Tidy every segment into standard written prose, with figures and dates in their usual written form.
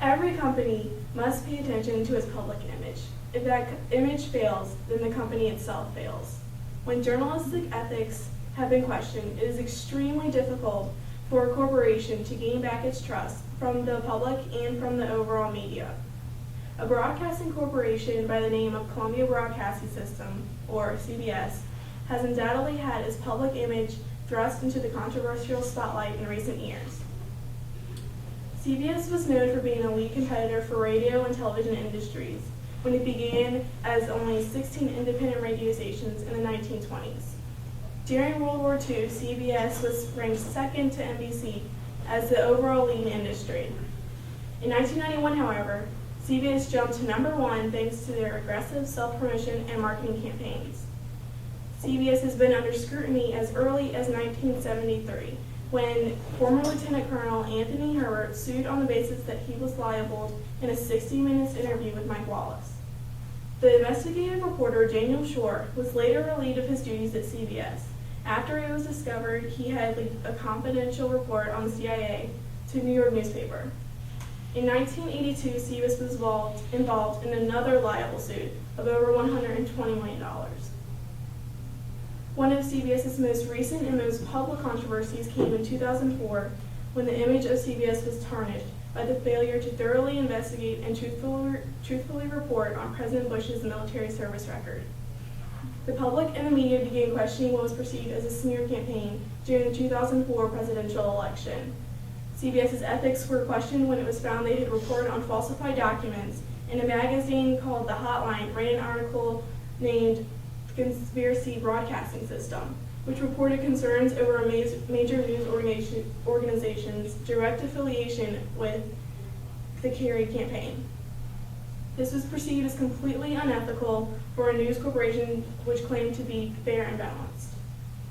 Every company must pay attention to its public image. If that image fails, then the company itself fails. When journalistic ethics have been questioned, it is extremely difficult for a corporation to gain back its trust from the public and from the overall media. A broadcasting corporation by the name of Columbia Broadcasting System, or CBS, has undoubtedly had its public image thrust into the controversial spotlight in recent years. CBS was known for being a lead competitor for radio and television industries when it began as only 16 independent radio stations in the 1920s. During World War II, CBS was ranked second to NBC as the overall lead industry. In 1991, however, CBS jumped to #1 thanks to their aggressive self-promotion and marketing campaigns. CBS has been under scrutiny as early as 1973, when former Lieutenant Colonel Anthony Herbert sued on the basis that he was libeled in a 60 Minutes interview with Mike Wallace. The investigative reporter Daniel Shore was later relieved of his duties at CBS after it was discovered he had leaked a confidential report on the CIA to a New York newspaper. In 1982, CBS was involved in another libel suit of over $120 million. One of CBS's most recent and most public controversies came in 2004 when the image of CBS was tarnished by the failure to thoroughly investigate and truthfully report on President Bush's military service record. The public and the media began questioning what was perceived as a smear campaign during the 2004 presidential election. CBS's ethics were questioned when it was found they had reported on falsified documents, and a magazine called The Hotline ran an article named Conspiracy Broadcasting System, which reported concerns over a major news organization's direct affiliation with the Kerry campaign. This was perceived as completely unethical for a news corporation which claimed to be fair and balanced.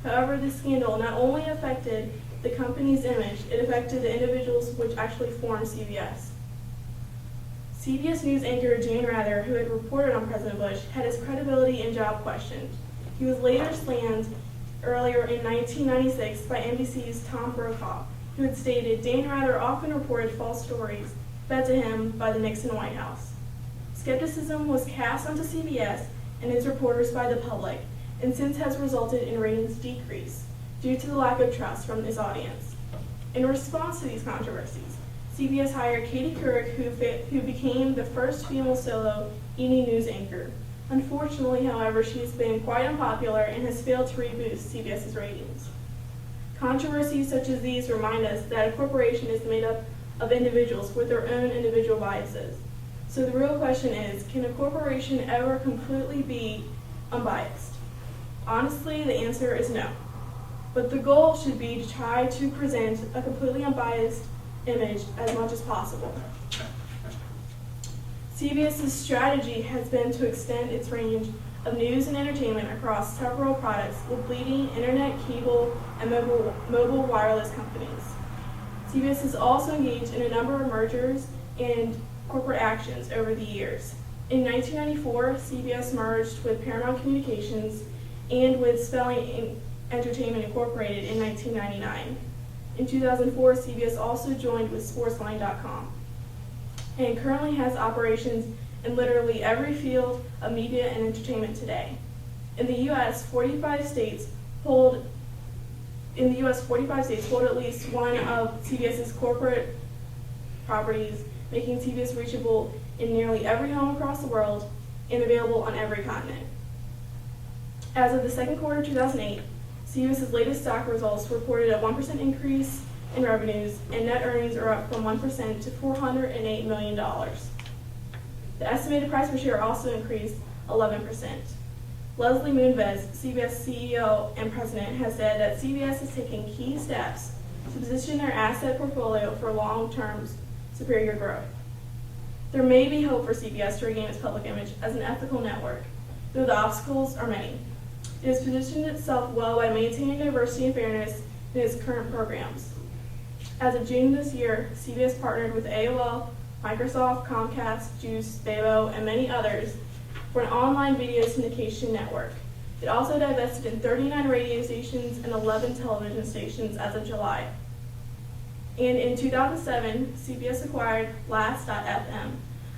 However, this scandal not only affected the company's image, it affected the individuals which actually formed CBS. CBS News anchor Dan Rather, who had reported on President Bush, had his credibility and job questioned. He was later slammed earlier in 1996 by NBC's Tom Brokaw, who had stated Dan Rather often reported false stories fed to him by the Nixon White House. Skepticism was cast onto CBS and its reporters by the public, and since has resulted in ratings decrease due to the lack of trust from its audience. In response to these controversies, CBS hired Katie Couric, who became the first female solo evening news anchor. Unfortunately, however, she has been quite unpopular and has failed to reboost CBS's ratings. Controversies such as these remind us that a corporation is made up of individuals with their own individual biases. So the real question is, can a corporation ever completely be unbiased? Honestly, the answer is no. But the goal should be to try to present a completely unbiased image as much as possible. CBS's strategy has been to extend its range of news and entertainment across several products with leading internet, cable, and mobile wireless companies. CBS has also engaged in a number of mergers and corporate actions over the years. In 1994, CBS merged with Paramount Communications and with Spelling Entertainment Incorporated in 1999. In 2004, CBS also joined with Sportsline.com and currently has operations in literally every field of media and entertainment today. In the U.S., 45 states hold at least one of CBS's corporate properties, making CBS reachable in nearly every home across the world and available on every continent. As of the second quarter of 2008, CBS's latest stock results reported a 1% increase in revenues, and net earnings are up from 1% to $408 million. The estimated price per share also increased 11%. Leslie Moonves, CBS CEO and president, has said that CBS is taking key steps to position their asset portfolio for long-term superior growth. There may be hope for CBS to regain its public image as an ethical network, though the obstacles are many. It has positioned itself well by maintaining diversity and fairness in its current programs. As of June this year, CBS partnered with AOL, Microsoft, Comcast, Juice, Bebo, and many others for an online video syndication network. It also divested in 39 radio stations and 11 television stations as of July. And in 2007, CBS acquired Last.fm,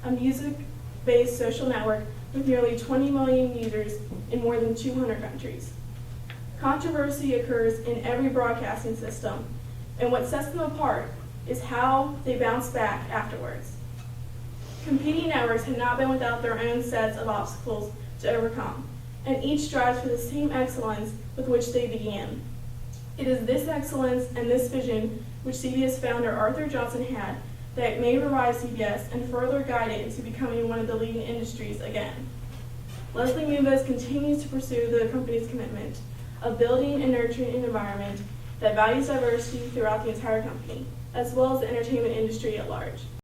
a music-based social network with nearly 20 million users in more than 200 countries. Controversy occurs in every broadcasting system, and what sets them apart is how they bounce back afterwards. Competing networks have not been without their own sets of obstacles to overcome, and each strives for the same excellence with which they began. It is this excellence and this vision which CBS founder Arthur Johnson had that may revive CBS and further guide it into becoming one of the leading industries again. Leslie Moonves continues to pursue the company's commitment of building and nurturing an environment that values diversity throughout the entire company, as well as the entertainment industry at large.